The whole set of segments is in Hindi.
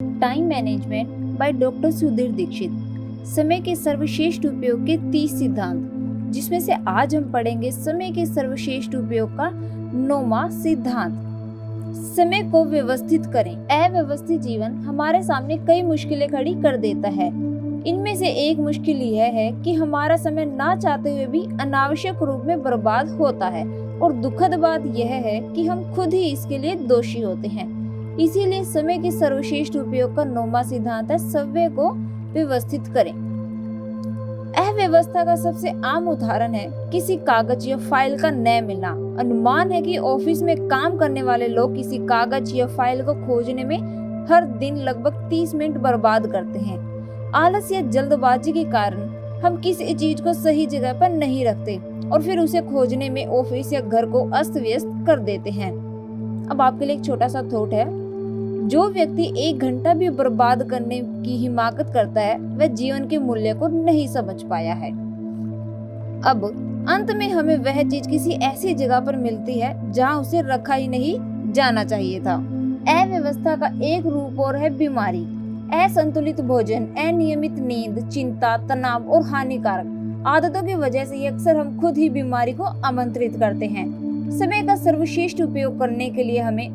Time management by doctor Sudhir Dixit. समय के सर्वश्रेष्ठ उपयोग के 30 सिद्धांत, जिसमें से आज हम पढ़ेंगे समय के सर्वश्रेष्ठ उपयोग का 9वां सिद्धांत। समय को व्यवस्थित करें। अव्यवस्थित जीवन हमारे सामने कई मुश्किलें खड़ी कर देता है। इनमें से एक मुश्किल यह है कि हमारा समय ना चाहते हुए भी अनावश्यक रूप में बर्बाद होता है, और दुखद बात यह है कि हम खुद ही इसके लिए दोषी होते हैं। इसीलिए समय के सर्वश्रेष्ठ उपयोग का 9वां सिद्धांत है, समय को व्यवस्थित करें। अव्यवस्था का सबसे आम उदाहरण है किसी कागज या फाइल का न मिलना। अनुमान है कि ऑफिस में काम करने वाले लोग किसी कागज या फाइल को खोजने में हर दिन लगभग 30 मिनट बर्बाद करते हैं। आलस या जल्दबाजी के कारण हम किसी चीज को सही जगह पर नहीं रखते और फिर उसे खोजने में ऑफिस या घर को अस्त व्यस्त कर देते हैं। अब आपके लिए एक छोटा सा थॉट है, जो व्यक्ति 1 घंटा भी बर्बाद करने की हिमाकत करता है वह जीवन के मूल्य को नहीं समझ पाया है। अब अंत में हमें वह चीज किसी ऐसी जगह पर मिलती है जहां उसे रखा ही नहीं जाना चाहिए था। अव्यवस्था का एक रूप और है बीमारी। असंतुलित भोजन, अनियमित नींद, चिंता, तनाव और हानिकारक आदतों की वजह से अक्सर हम खुद ही बीमारी को आमंत्रित करते हैं। समय का सर्वश्रेष्ठ उपयोग करने के लिए हमें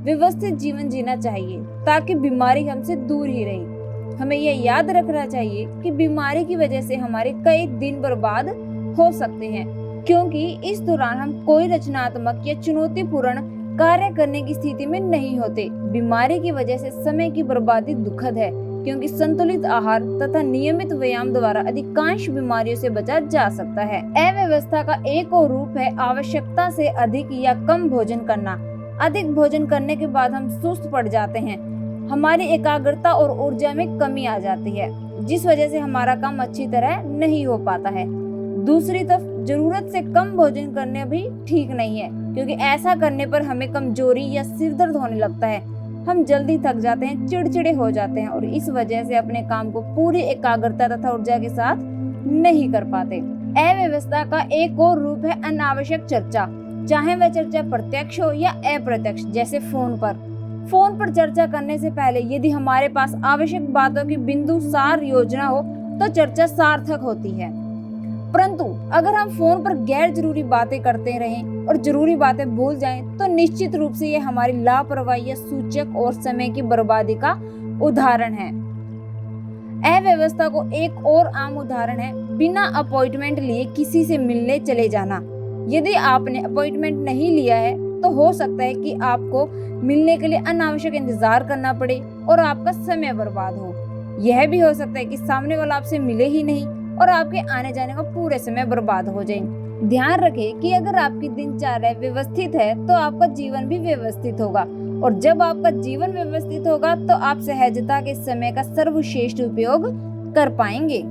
व्यवस्थित जीवन जीना चाहिए ताकि बीमारी हमसे दूर ही रहे। हमें यह याद रखना चाहिए कि बीमारी की वजह से हमारे कई दिन बर्बाद हो सकते हैं, क्योंकि इस दौरान हम कोई रचनात्मक या चुनौतीपूर्ण कार्य करने की स्थिति में नहीं होते। बीमारी की वजह से समय की बर्बादी दुखद है, क्योंकि संतुलित आहार तथा नियमित व्यायाम द्वारा अधिकांश बीमारियों से बचा जा सकता है। अव्यवस्था का एक और रूप है आवश्यकता से अधिक या कम भोजन करना। अधिक भोजन करने के बाद हम सुस्त पड़ जाते हैं, हमारी एकाग्रता और ऊर्जा में कमी आ जाती है, जिस वजह से हमारा काम अच्छी तरह नहीं हो पाता है। दूसरी तरफ जरूरत से कम भोजन करना भी ठीक नहीं है, क्योंकि ऐसा करने पर हमें कमजोरी या सिर दर्द होने लगता है। हम जल्दी थक जाते हैं, चिड़चिड़े हो जाते हैं और इस वजह से अपने काम को पूरी एकाग्रता तथा ऊर्जा के साथ नहीं कर पाते। अव्यवस्था का एक और रूप है अनावश्यक चर्चा, चाहे वह चर्चा प्रत्यक्ष हो या अप्रत्यक्ष। जैसे फोन पर चर्चा करने से पहले यदि हमारे पास आवश्यक बातों की बिंदु सार योजना हो तो चर्चा सार्थक होती है। परंतु अगर हम फोन पर गैर जरूरी बातें करते रहें और जरूरी बातें भूल जाएं, तो निश्चित रूप से यह हमारी लापरवाही या सूचक और समय की बर्बादी का उदाहरण है। अव्यवस्था को एक और आम उदाहरण है बिना अपॉइंटमेंट लिए किसी से मिलने चले जाना। यदि आपने अपॉइंटमेंट नहीं लिया है तो हो सकता है कि आपको मिलने के लिए अनावश्यक इंतजार करना पड़े और आपका समय बर्बाद हो। यह भी हो सकता है कि सामने वाला आपसे मिले ही नहीं और आपके आने जाने का पूरे समय बर्बाद हो जाए। ध्यान रखें कि अगर आपकी दिनचर्या व्यवस्थित है तो आपका जीवन भी व्यवस्थित होगा, और जब आपका जीवन व्यवस्थित होगा तो आप सहजता के समय का सर्वश्रेष्ठ उपयोग कर पाएंगे।